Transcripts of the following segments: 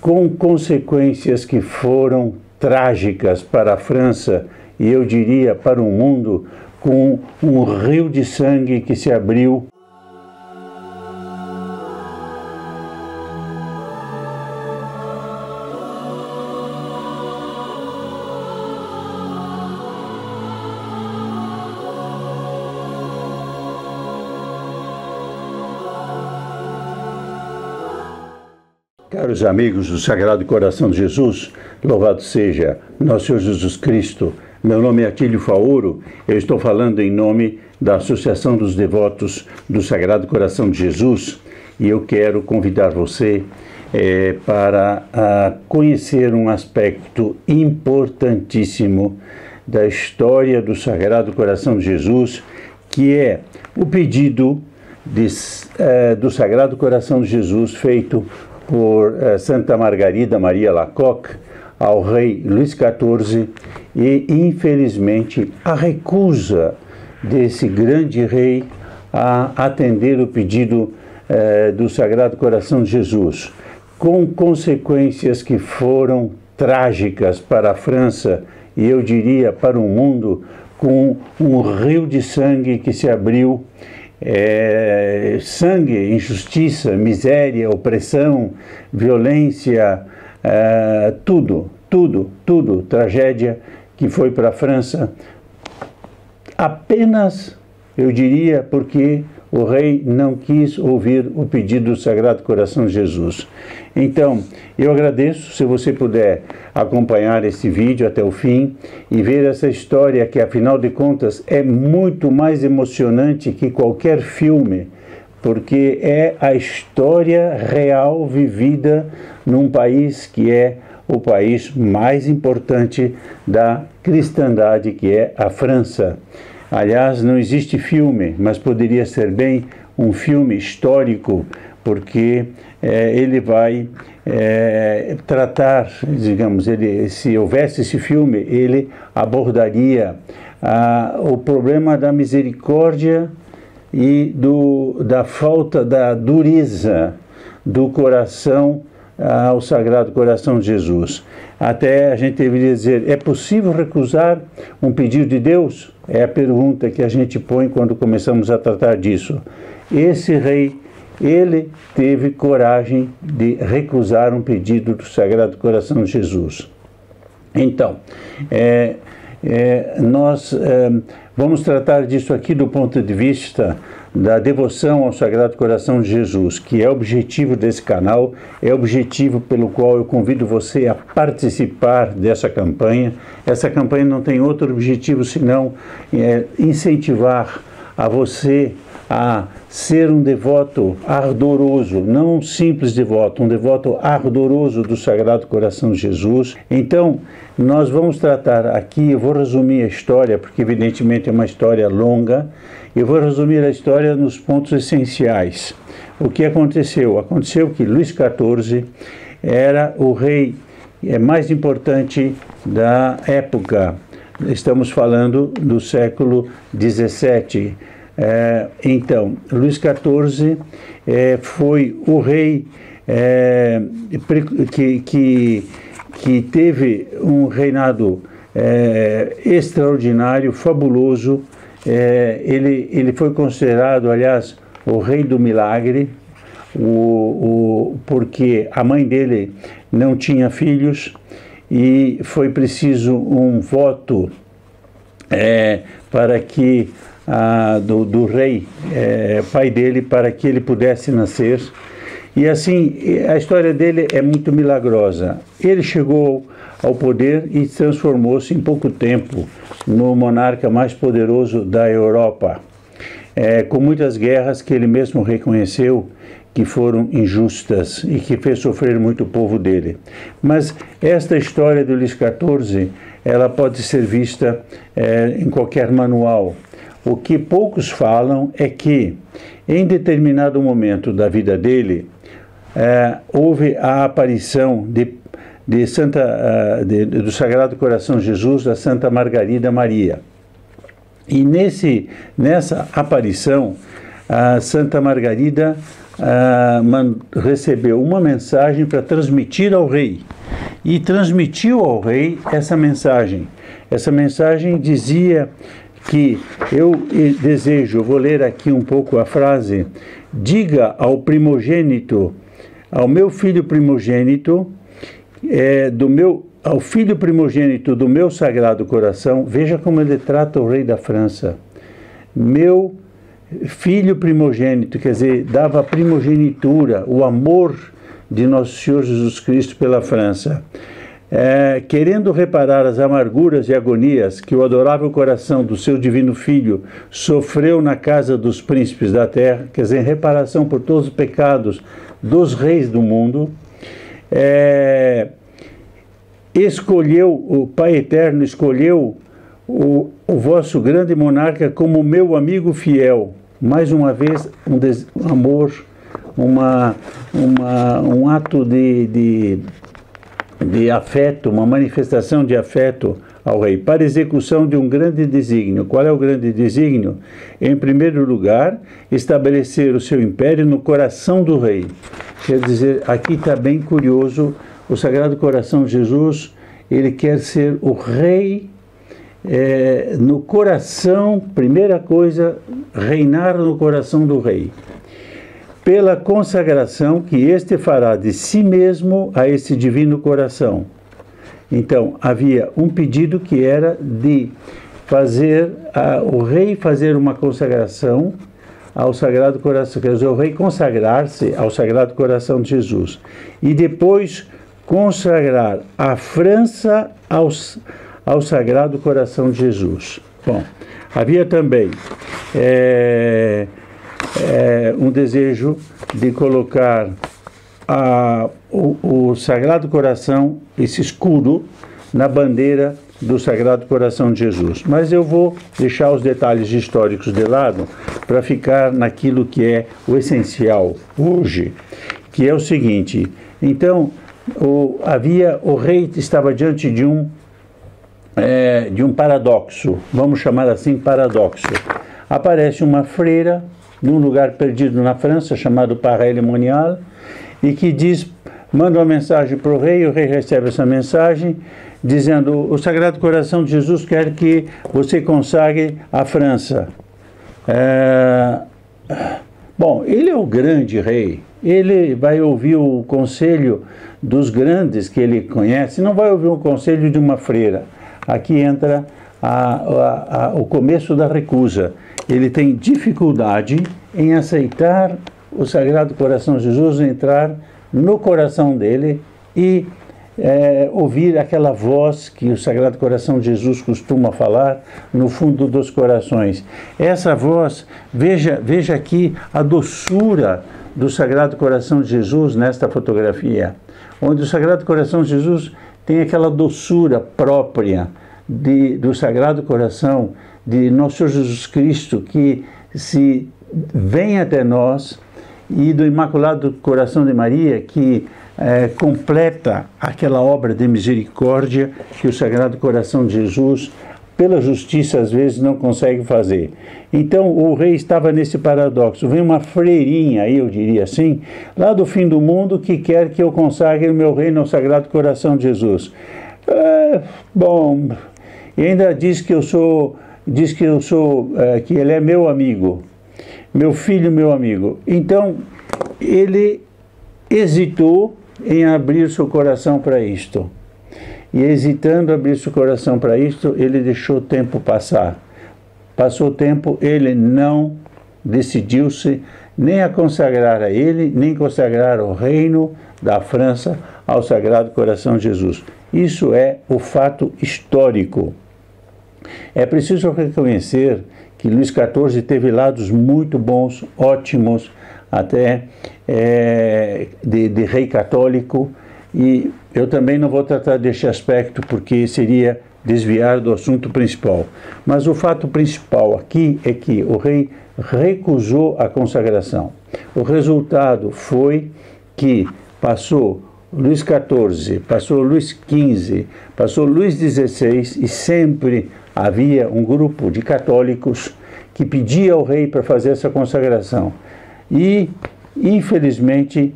com consequências que foram trágicas para a França e eu diria para o mundo, com um rio de sangue que se abriu. Caros amigos do Sagrado Coração de Jesus, louvado seja nosso Senhor Jesus Cristo. Meu nome é Atílio Faoro, eu estou falando em nome da Associação dos Devotos do Sagrado Coração de Jesus e eu quero convidar você para conhecer um aspecto importantíssimo da história do Sagrado Coração de Jesus, que é o pedido do Sagrado Coração de Jesus feito por Santa Margarida Maria Alacoque ao rei Luís XIV e, infelizmente, a recusa desse grande rei a atender o pedido do Sagrado Coração de Jesus, com consequências que foram trágicas para a França e eu diria para o mundo, com um rio de sangue que se abriu. Sangue, injustiça, miséria, opressão, violência, tudo, tragédia que foi para a França, apenas, eu diria, porque o rei não quis ouvir o pedido do Sagrado Coração de Jesus. Então, eu agradeço se você puder acompanhar esse vídeo até o fim e ver essa história que, afinal de contas, é muito mais emocionante que qualquer filme, porque é a história real vivida num país que é o país mais importante da cristandade, que é a França. Aliás, não existe filme, mas poderia ser bem um filme histórico, porque ele vai tratar, digamos, se houvesse esse filme, ele abordaria o problema da misericórdia e da falta da dureza do coração ao Sagrado Coração de Jesus. Até a gente deveria dizer, é possível recusar um pedido de Deus? É a pergunta que a gente põe quando começamos a tratar disso. Esse rei, ele teve coragem de recusar um pedido do Sagrado Coração de Jesus. Então, nós vamos tratar disso aqui do ponto de vista da devoção ao Sagrado Coração de Jesus, que é o objetivo desse canal, é o objetivo pelo qual eu convido você a participar dessa campanha. Essa campanha não tem outro objetivo senão incentivar a você a ser um devoto ardoroso, não um simples devoto, um devoto ardoroso do Sagrado Coração de Jesus. Então, nós vamos tratar aqui, eu vou resumir a história, porque evidentemente é uma história longa, eu vou resumir a história nos pontos essenciais. O que aconteceu? Aconteceu que Luís XIV era o rei mais importante da época, estamos falando do século XVII. Então, Luís XIV foi o rei que teve um reinado extraordinário, fabuloso. Ele foi considerado, aliás, o rei do milagre, porque a mãe dele não tinha filhos e foi preciso um voto para que do rei, pai dele, para que ele pudesse nascer. E assim, a história dele é muito milagrosa. Ele chegou ao poder e transformou-se em pouco tempo no monarca mais poderoso da Europa, com muitas guerras que ele mesmo reconheceu que foram injustas e que fez sofrer muito o povo dele. Mas esta história do Luís XIV, ela pode ser vista em qualquer manual. O que poucos falam é que, em determinado momento da vida dele, houve a aparição do Sagrado Coração de Jesus, da Santa Margarida Maria. E nessa aparição, a Santa Margarida recebeu uma mensagem para transmitir ao rei. E transmitiu ao rei essa mensagem. Essa mensagem dizia que eu vou ler aqui um pouco a frase: diga ao primogênito, ao meu filho primogênito, ao filho primogênito do meu Sagrado Coração. Veja como ele trata o rei da França. Meu filho primogênito, quer dizer, dava a primogenitura, o amor de Nosso Senhor Jesus Cristo pela França. Querendo reparar as amarguras e agonias que o adorável coração do seu divino Filho sofreu na casa dos príncipes da terra, quer dizer, em reparação por todos os pecados dos reis do mundo, o Pai Eterno escolheu o vosso grande monarca como meu amigo fiel. Mais uma vez, um amor, um ato de afeto, uma manifestação de afeto ao rei, para execução de um grande desígnio. Qual é o grande desígnio? Em primeiro lugar, estabelecer o seu império no coração do rei. Quer dizer, aqui está bem curioso, o Sagrado Coração de Jesus, ele quer ser o rei no coração, primeira coisa, reinar no coração do rei, pela consagração que este fará de si mesmo a esse divino coração. Então, havia um pedido que era de fazer o rei fazer uma consagração ao Sagrado Coração, quer dizer, o rei consagrar-se ao Sagrado Coração de Jesus, e depois consagrar a França ao Sagrado Coração de Jesus. Bom, havia também um desejo de colocar o Sagrado Coração, esse escudo, na bandeira do Sagrado Coração de Jesus. Mas eu vou deixar os detalhes históricos de lado para ficar naquilo que é o essencial hoje, que é o seguinte. Então, o rei estava diante de um paradoxo, vamos chamar assim paradoxo. Aparece uma freira num lugar perdido na França, chamado Paray-le-Monial, e que manda uma mensagem para o rei recebe essa mensagem, dizendo: o Sagrado Coração de Jesus quer que você consagre a França. Bom, ele é o grande rei, ele vai ouvir o conselho dos grandes que ele conhece, não vai ouvir o conselho de uma freira. Aqui entra o começo da recusa. Ele tem dificuldade em aceitar o Sagrado Coração de Jesus, entrar no coração dele e ouvir aquela voz que o Sagrado Coração de Jesus costuma falar no fundo dos corações. Essa voz, veja aqui a doçura do Sagrado Coração de Jesus nesta fotografia, onde o Sagrado Coração de Jesus tem aquela doçura própria do Sagrado Coração de Nosso Senhor Jesus Cristo, que se vem até nós, e do Imaculado Coração de Maria, que completa aquela obra de misericórdia que o Sagrado Coração de Jesus, pela justiça, às vezes não consegue fazer. Então o rei estava nesse paradoxo. Vem uma freirinha, eu diria assim, lá do fim do mundo, que quer que eu consagre o meu reino ao Sagrado Coração de Jesus. Bom, e ainda diz que que ele é meu amigo, meu filho, meu amigo. Então ele hesitou em abrir seu coração para isto. E hesitando abrir seu coração para isto, ele deixou o tempo passar. Passou o tempo, ele não decidiu-se nem a consagrar a ele, nem consagrar o reino da França ao Sagrado Coração de Jesus. Isso é o fato histórico. É preciso reconhecer que Luís XIV teve lados muito bons, ótimos, até de rei católico, e eu também não vou tratar deste aspecto porque seria desviar do assunto principal. Mas o fato principal aqui é que o rei recusou a consagração. O resultado foi que passou Luís XIV, passou Luís XV, passou Luís XVI, e sempre havia um grupo de católicos que pedia ao rei para fazer essa consagração. E infelizmente,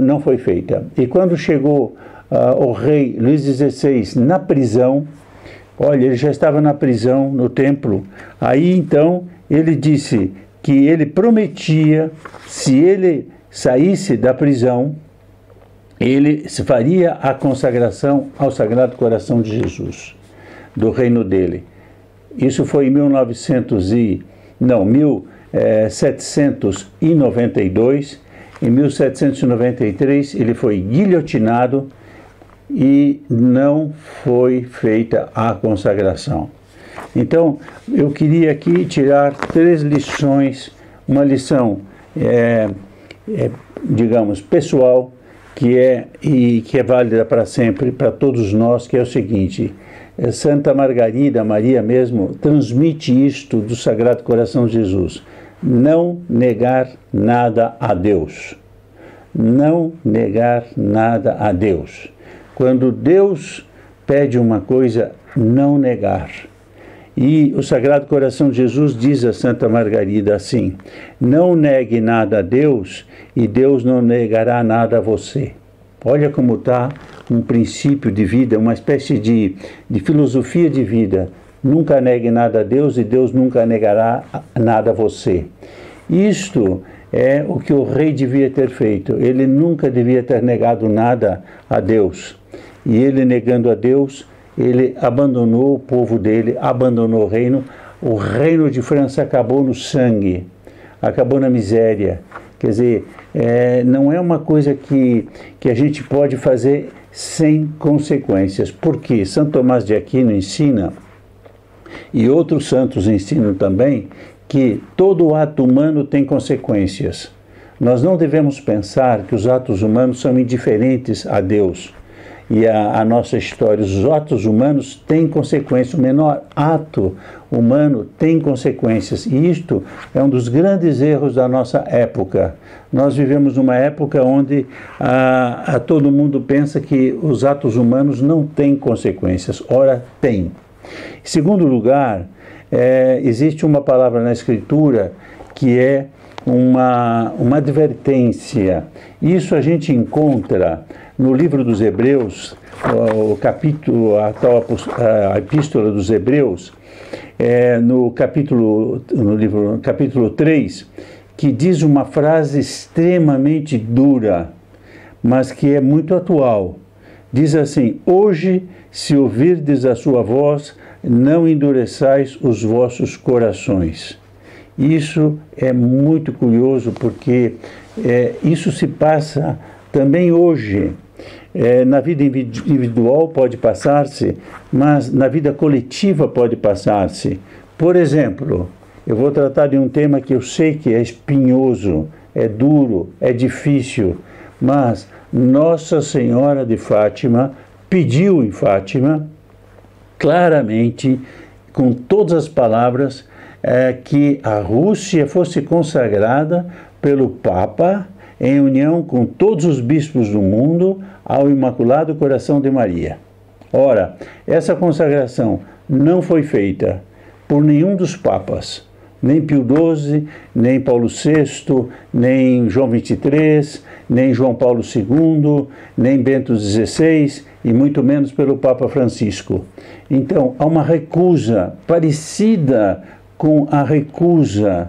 não foi feita. E quando chegou o rei Luís XVI na prisão, olha, ele já estava na prisão, no templo, aí então ele disse que ele prometia, se ele saísse da prisão, ele faria a consagração ao Sagrado Coração de Jesus, do reino dele. Isso foi em 1792. Em 1793 ele foi guilhotinado e não foi feita a consagração. Então, eu queria aqui tirar 3 lições, uma lição, digamos, pessoal, que é válida para sempre, para todos nós, que é o seguinte: Santa Margarida, Maria mesmo, transmite isto do Sagrado Coração de Jesus: não negar nada a Deus. Não negar nada a Deus. Quando Deus pede uma coisa, não negar. E o Sagrado Coração de Jesus diz a Santa Margarida assim: não negue nada a Deus e Deus não negará nada a você. Olha como está um princípio de vida, uma espécie de filosofia de vida. Nunca negue nada a Deus e Deus nunca negará nada a você. Isto é o que o rei devia ter feito. Ele nunca devia ter negado nada a Deus. E ele, negando a Deus, ele abandonou o povo dele, abandonou o reino. O reino de França acabou no sangue, acabou na miséria. Quer dizer, não é uma coisa que a gente pode fazer sem consequências. Porque São Tomás de Aquino ensina, e outros santos ensinam também, que todo ato humano tem consequências. Nós não devemos pensar que os atos humanos são indiferentes a Deus e a nossa história. Os atos humanos têm consequências. O menor ato humano tem consequências. E isto é um dos grandes erros da nossa época. Nós vivemos numa época onde todo mundo pensa que os atos humanos não têm consequências. Ora, tem. Em segundo lugar, existe uma palavra na Escritura que é uma advertência. Isso a gente encontra no livro dos Hebreus, a Epístola dos Hebreus, no capítulo 3, que diz uma frase extremamente dura, mas que é muito atual. Diz assim: hoje, se ouvirdes a sua voz, não endureçais os vossos corações. Isso é muito curioso, porque isso se passa também hoje. Na vida individual pode passar-se, mas na vida coletiva pode passar-se. Por exemplo, eu vou tratar de um tema que eu sei que é espinhoso, é duro, é difícil, mas Nossa Senhora de Fátima pediu em Fátima, claramente, com todas as palavras, que a Rússia fosse consagrada pelo Papa, em união com todos os bispos do mundo, ao Imaculado Coração de Maria. Ora, essa consagração não foi feita por nenhum dos papas, nem Pio XII, nem Paulo VI, nem João XXIII, nem João Paulo II, nem Bento XVI, e muito menos pelo Papa Francisco. Então, há uma recusa parecida com a recusa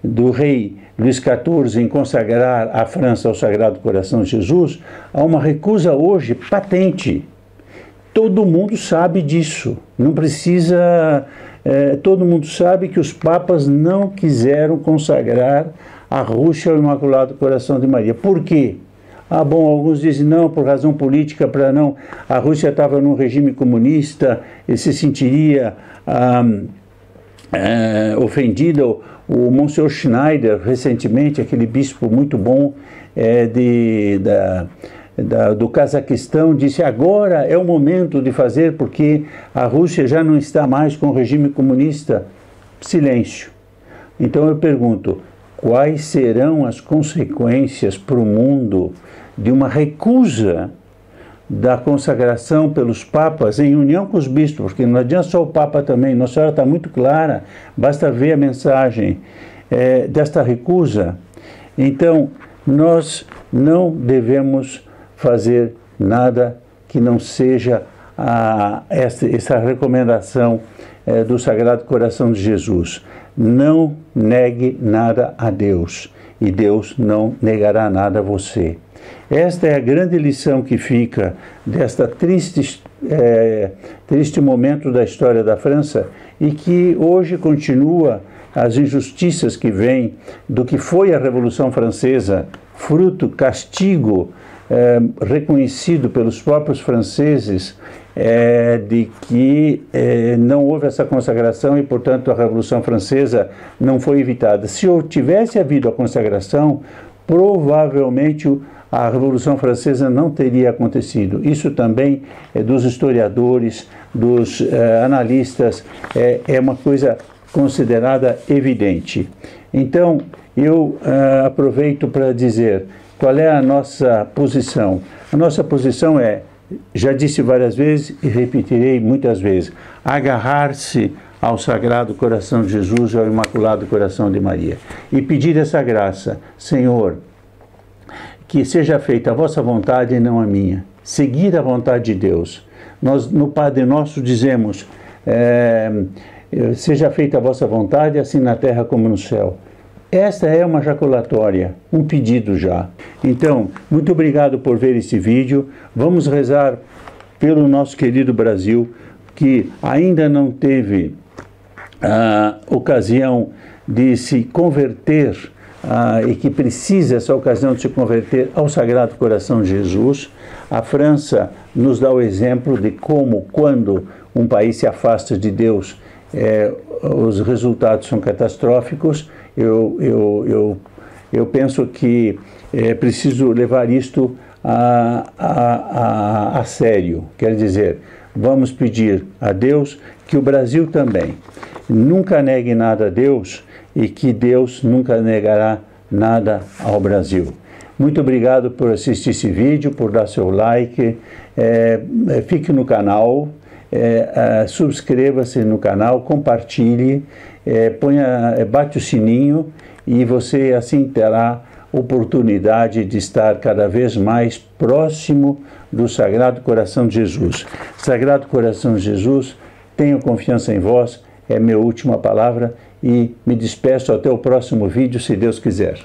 do rei Luís XIV em consagrar a França ao Sagrado Coração de Jesus. Há uma recusa hoje patente. Todo mundo sabe disso. Não precisa... todo mundo sabe que os papas não quiseram consagrar a Rússia ao Imaculado Coração de Maria. Por quê? Bom, alguns dizem não, por razão política, para não... A Rússia estava num regime comunista e se sentiria ofendida. O Monsenhor Schneider, recentemente, aquele bispo muito bom do Cazaquistão, disse: agora é o momento de fazer, porque a Rússia já não está mais com o regime comunista. Silêncio. Então eu pergunto, quais serão as consequências para o mundo de uma recusa da consagração pelos papas em união com os bispos? Porque não adianta só o Papa também. Nossa Senhora está muito clara, basta ver a mensagem. desta recusa. Então, nós não devemos fazer nada que não seja essa recomendação do Sagrado Coração de Jesus. Não negue nada a Deus, e Deus não negará nada a você. Esta é a grande lição que fica desta triste momento da história da França, e que hoje continua as injustiças que vêm do que foi a Revolução Francesa, fruto, castigo, reconhecido pelos próprios franceses, de que não houve essa consagração e, portanto, a Revolução Francesa não foi evitada. Se tivesse havido a consagração, provavelmente a Revolução Francesa não teria acontecido. Isso também é dos historiadores, dos analistas, é uma coisa considerada evidente. Então, eu aproveito para dizer qual é a nossa posição. A nossa posição já disse várias vezes e repetirei muitas vezes, agarrar-se ao Sagrado Coração de Jesus e ao Imaculado Coração de Maria e pedir essa graça. Senhor, que seja feita a vossa vontade e não a minha. Seguir a vontade de Deus. Nós, no Padre Nosso, dizemos, seja feita a vossa vontade, assim na terra como no céu. Esta é uma jaculatória, um pedido já. Então, muito obrigado por ver esse vídeo. Vamos rezar pelo nosso querido Brasil, que ainda não teve a ocasião de se converter, e que precisa essa ocasião de se converter ao Sagrado Coração de Jesus. A França nos dá o exemplo de como, quando um país se afasta de Deus, os resultados são catastróficos. Eu penso que é preciso levar isto a sério. Quer dizer, vamos pedir a Deus que o Brasil também nunca negue nada a Deus e que Deus nunca negará nada ao Brasil. Muito obrigado por assistir esse vídeo, por dar seu like, fique no canal, subscreva-se no canal, compartilhe, bate o sininho e você assim terá oportunidade de estar cada vez mais próximo do Sagrado Coração de Jesus. Sagrado Coração de Jesus, tenho confiança em vós, é minha última palavra e me despeço até o próximo vídeo, se Deus quiser.